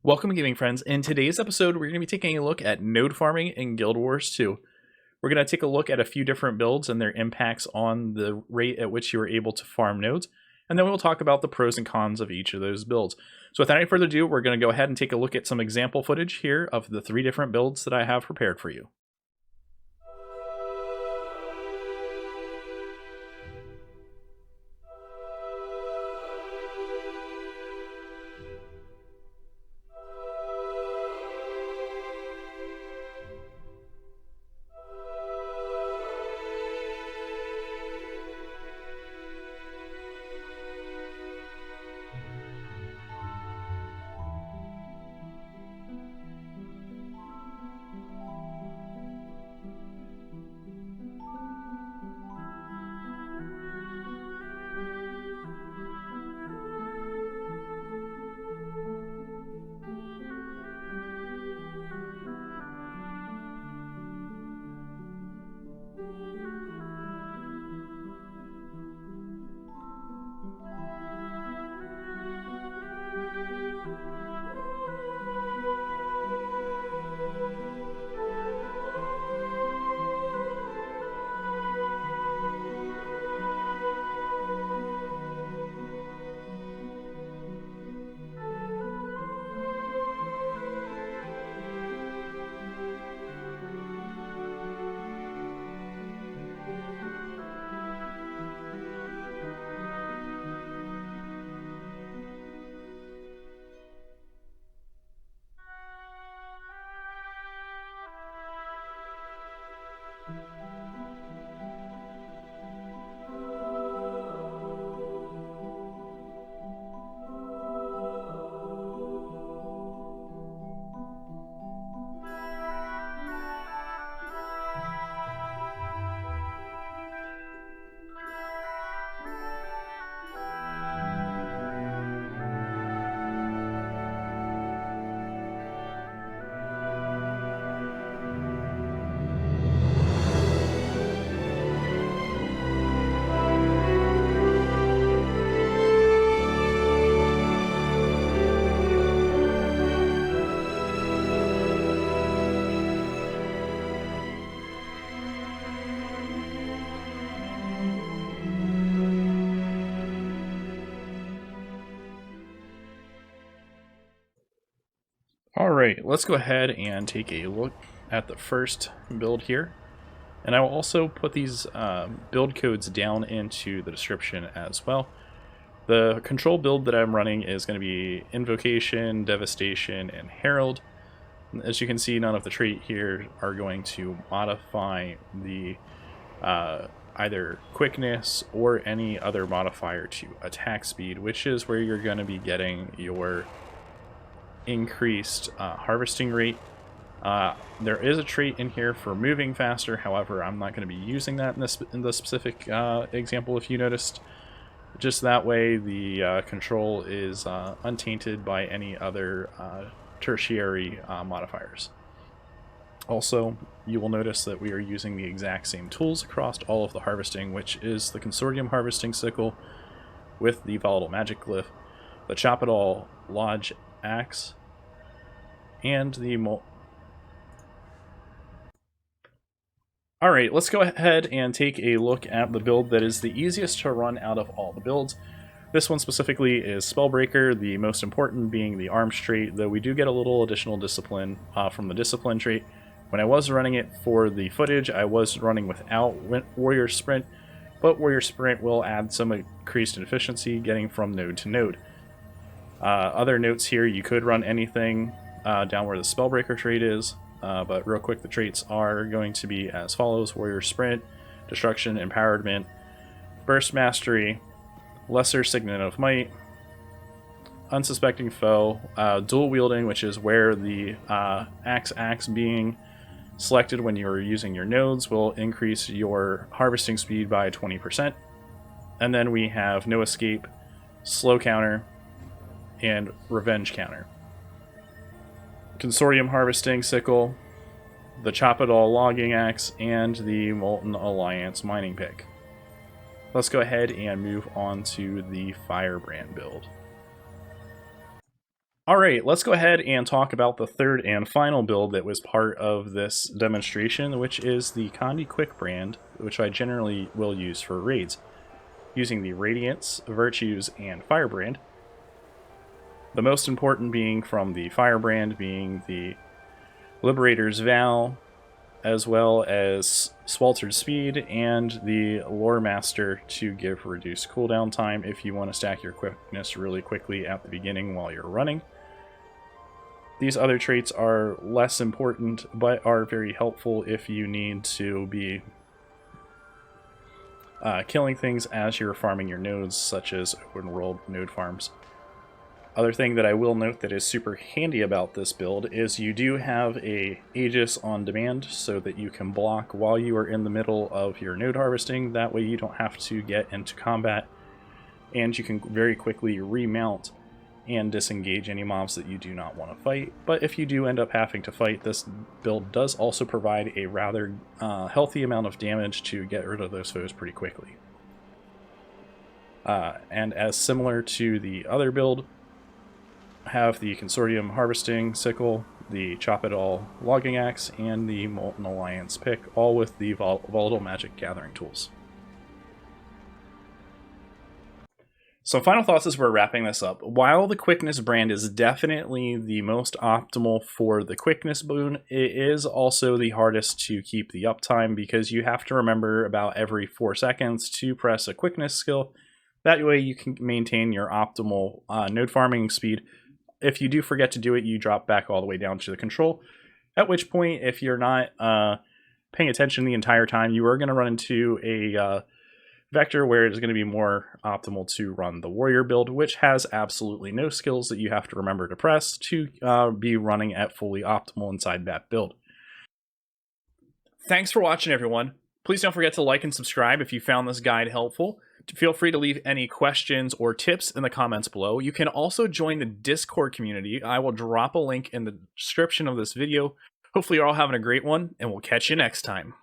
Welcome, gaming friends. In today's episode, we're going to be taking a look at node farming in Guild Wars 2. We're going to take a look at a few different builds and their impacts on the rate at which you are able to farm nodes, and then we'll talk about the pros and cons of each of those builds. So without any further ado, we're going to go ahead and take a look at some example footage here of the 3 different builds that I have prepared for you. Alright, let's go ahead and take a look at the first build here. And I will also put these build codes down into the description as well. The control build that I'm running is going to be Invocation, Devastation, and Herald. As you can see, none of the trait here are going to modify the either quickness or any other modifier to attack speed, which is where you're going to be getting your increased harvesting rate. There is a trait in here for moving faster, however I'm not going to be using that in the specific example, if you noticed. Just that way the control is untainted by any other tertiary modifiers. Also, you will notice that we are using the exact same tools across all of the harvesting, which is the Consortium Harvesting Sickle with the Volatile Magic Glyph, the Chop It All Lodge Axe, and the Alright, let's go ahead and take a look at the build that is the easiest to run out of all the builds. This one specifically is Spellbreaker, the most important being the Arms trait, though we do get a little additional discipline from the Discipline trait. When I was running it for the footage, I was running without Warrior Sprint, but Warrior Sprint will add some increased efficiency getting from node to node. Other notes here, you could run anything down where the Spellbreaker trait is, but real quick, the traits are going to be as follows: Warrior Sprint, Destruction, Empowerment, Burst Mastery, Lesser Signet of Might, Unsuspecting Foe, Dual Wielding, which is where the axe being selected when you're using your nodes will increase your harvesting speed by 20%. And then we have No Escape, Slow Counter, and Revenge Counter. Consortium Harvesting Sickle, the Chop It All Logging Axe, and the Molten Alliance Mining Pick. Let's go ahead and move on to the Firebrand build. Alright, let's go ahead and talk about the third and final build that was part of this demonstration, which is the Condi Quick brand, which I generally will use for raids, using the Radiance, Virtues, and Firebrand. The most important being from the Firebrand being the Liberator's Vow, as well as Sweltered Speed and the Lore Master to give reduced cooldown time if you want to stack your quickness really quickly at the beginning while you're running. These other traits are less important, but are very helpful if you need to be killing things as you're farming your nodes, such as open world node farms. Other thing that I will note that is super handy about this build is you do have a Aegis on demand so that you can block while you are in the middle of your node harvesting. That way you don't have to get into combat, and you can very quickly remount and disengage any mobs that you do not want to fight. But if you do end up having to fight, this build does also provide a rather healthy amount of damage to get rid of those foes pretty quickly. And as similar to the other build, have the Consortium Harvesting Sickle, the Chop It All Logging Axe, and the Molten Alliance Pick, all with the Volatile Magic Gathering tools. Some final thoughts as we're wrapping this up. While the Quickness brand is definitely the most optimal for the Quickness boon, it is also the hardest to keep the uptime because you have to remember about every 4 seconds to press a Quickness skill. That way you can maintain your optimal node farming speed. If you do forget to do it, you drop back all the way down to the control, at which point, if you're not paying attention the entire time, you are going to run into a vector where it's going to be more optimal to run the warrior build, which has absolutely no skills that you have to remember to press to be running at fully optimal inside that build. Thanks for watching, everyone. Please don't forget to like and subscribe if you found this guide helpful. Feel free to leave any questions or tips in the comments below. You can also join the Discord community. I will drop a link in the description of this video. Hopefully you're all having a great one, and we'll catch you next time.